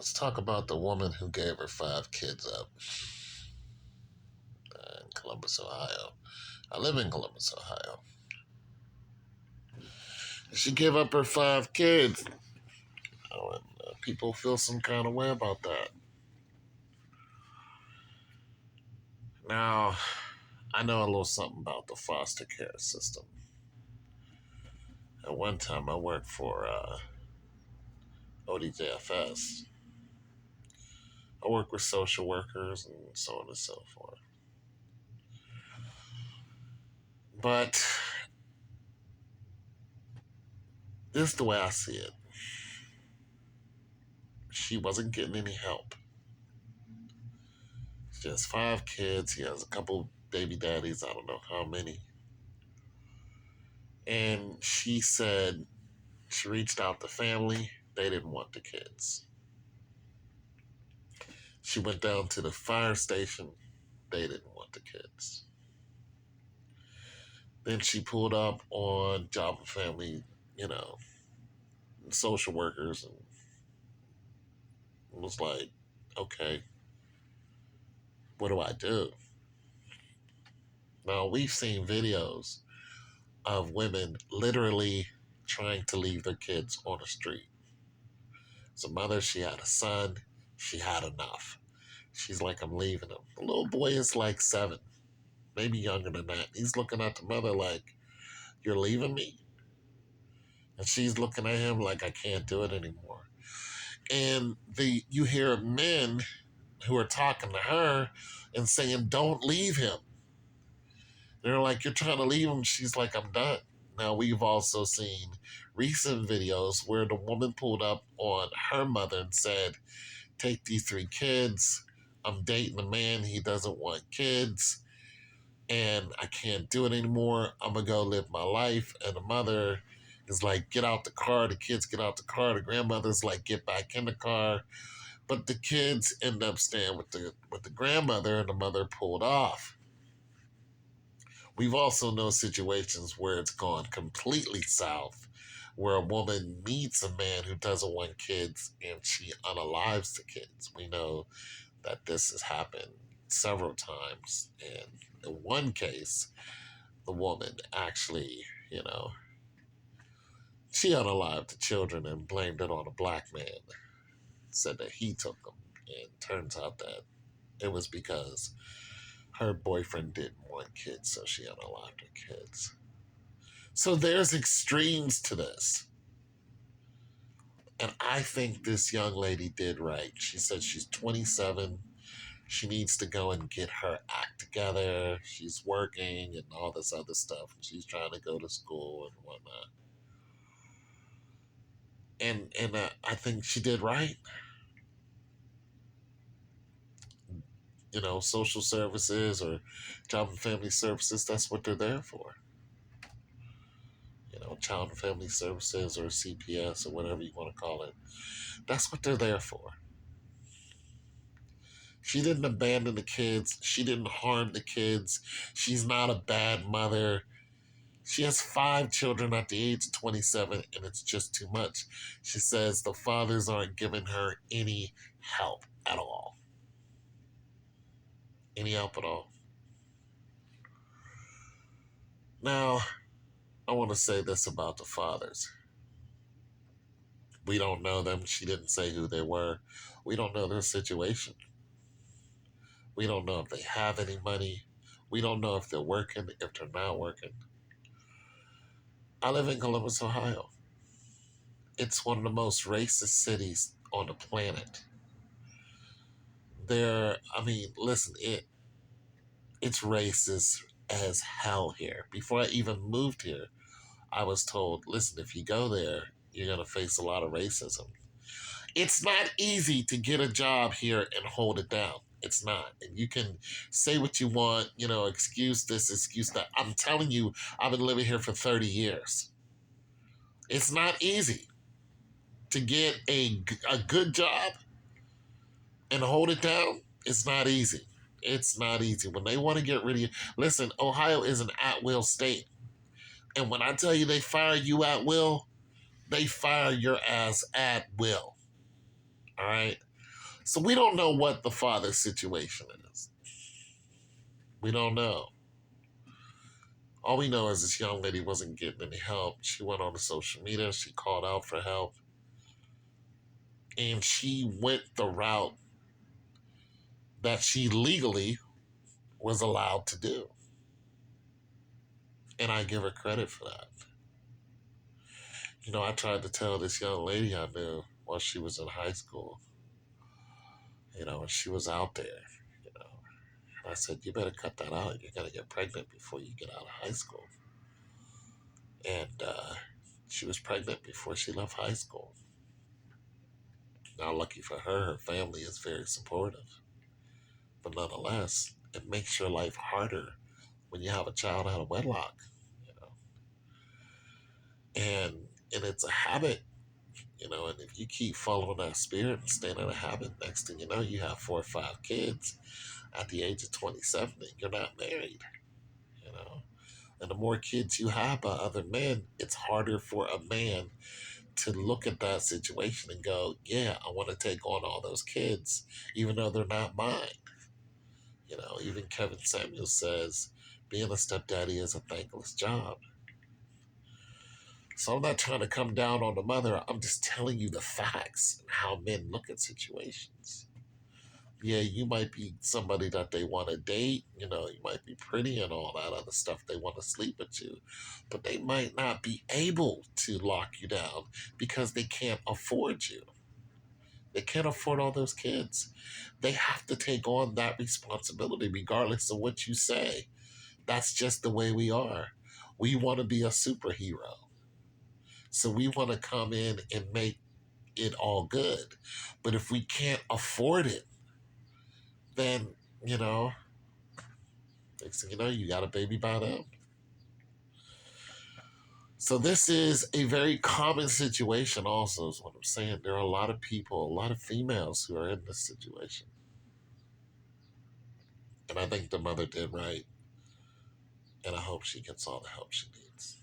Let's talk about the woman who gave her 5 kids up in Columbus, Ohio. I live in Columbus, Ohio. She gave up her 5 kids. Oh, and people feel some kind of way about that. Now, I know a little something about the foster care system. At one time, I worked for ODJFS. I work with social workers and so on and so forth. But this is the way I see it. She wasn't getting any help. She has 5 kids. He has a couple baby daddies. I don't know how many. And she said she reached out to family. They didn't want the kids. She went down to the fire station. They didn't want the kids. Then she pulled up on Job and Family, you know, social workers, and was like, okay, what do I do? Now, we've seen videos of women literally trying to leave their kids on the street. As a mother, she had a son. She had enough. She's like, I'm leaving him. The little boy is like 7, maybe younger than that. He's looking at the mother like, you're leaving me? And she's looking at him like, I can't do it anymore. And you hear men who are talking to her and saying, don't leave him. They're like, you're trying to leave him. She's like, I'm done. Now, we've also seen recent videos where the woman pulled up on her mother and said, take these 3 kids. I'm dating a man. He doesn't want kids. And I can't do it anymore. I'm going to go live my life. And the mother is like, get out the car. The kids get out the car. The grandmother's like, get back in the car. But the kids end up staying with the grandmother, and the mother pulled off. We've also known situations where it's gone completely south, where a woman meets a man who doesn't want kids and she unalives the kids. We know that this has happened several times. And in one case, the woman actually, she unalived the children and blamed it on a black man, said that he took them. And turns out that it was because her boyfriend didn't want kids, so she unalived her kids. So there's extremes to this. And I think this young lady did right. She said she's 27. She needs to go and get her act together. She's working and all this other stuff. She's trying to go to school and whatnot. And I think she did right. Social services or job and family services, that's what they're there for. Child and family services or CPS or whatever you want to call it. That's what they're there for. She didn't abandon the kids. She didn't harm the kids. She's not a bad mother. She has 5 children at the age of 27, and it's just too much. She says the fathers aren't giving her any help at all. Any help at all. Now, I want to say this about the fathers. We don't know them. She didn't say who they were. We don't know their situation. We don't know if they have any money. We don't know if they're working, if they're not working. I live in Columbus, Ohio. It's one of the most racist cities on the planet. Listen, it's racist as hell here. Before I even moved here, I was told, listen, if you go there, you're going to face a lot of racism. It's not easy to get a job here and hold it down. It's not. And you can say what you want, excuse this, excuse that. I'm telling you, I've been living here for 30 years. It's not easy to get a good job and hold it down. It's not easy. It's not easy. When they want to get rid of you, listen, Ohio is an at-will state. And when I tell you they fire you at will, they fire your ass at will. All right? So we don't know what the father's situation is. We don't know. All we know is this young lady wasn't getting any help. She went on the social media, she called out for help, and she went the route that she legally was allowed to do. And I give her credit for that. I tried to tell this young lady I knew while she was in high school, and she was out there, you know. And I said, you better cut that out. You're going to get pregnant before you get out of high school. And she was pregnant before she left high school. Now, lucky for her, her family is very supportive. But nonetheless, it makes your life harder when you have a child out of wedlock, you know. And it's a habit, and if you keep following that spirit and staying in a habit, next thing you know, you have 4 or 5 kids at the age of 27 and you're not married, you know. And the more kids you have by other men, it's harder for a man to look at that situation and go, yeah, I want to take on all those kids, even though they're not mine. Even Kevin Samuel says being a stepdaddy is a thankless job. So I'm not trying to come down on the mother. I'm just telling you the facts and how men look at situations. Yeah, you might be somebody that they want to date. You might be pretty and all that other stuff. They want to sleep with you. But they might not be able to lock you down because they can't afford you. They can't afford all those kids. They have to take on that responsibility regardless of what you say. That's just the way we are. We want to be a superhero. So we want to come in and make it all good. But if we can't afford it, then, you know, next thing you know, you got a baby by them. So this is a very common situation also, is what I'm saying. There are a lot of people, a lot of females who are in this situation. And I think the mother did right. And I hope she gets all the help she needs.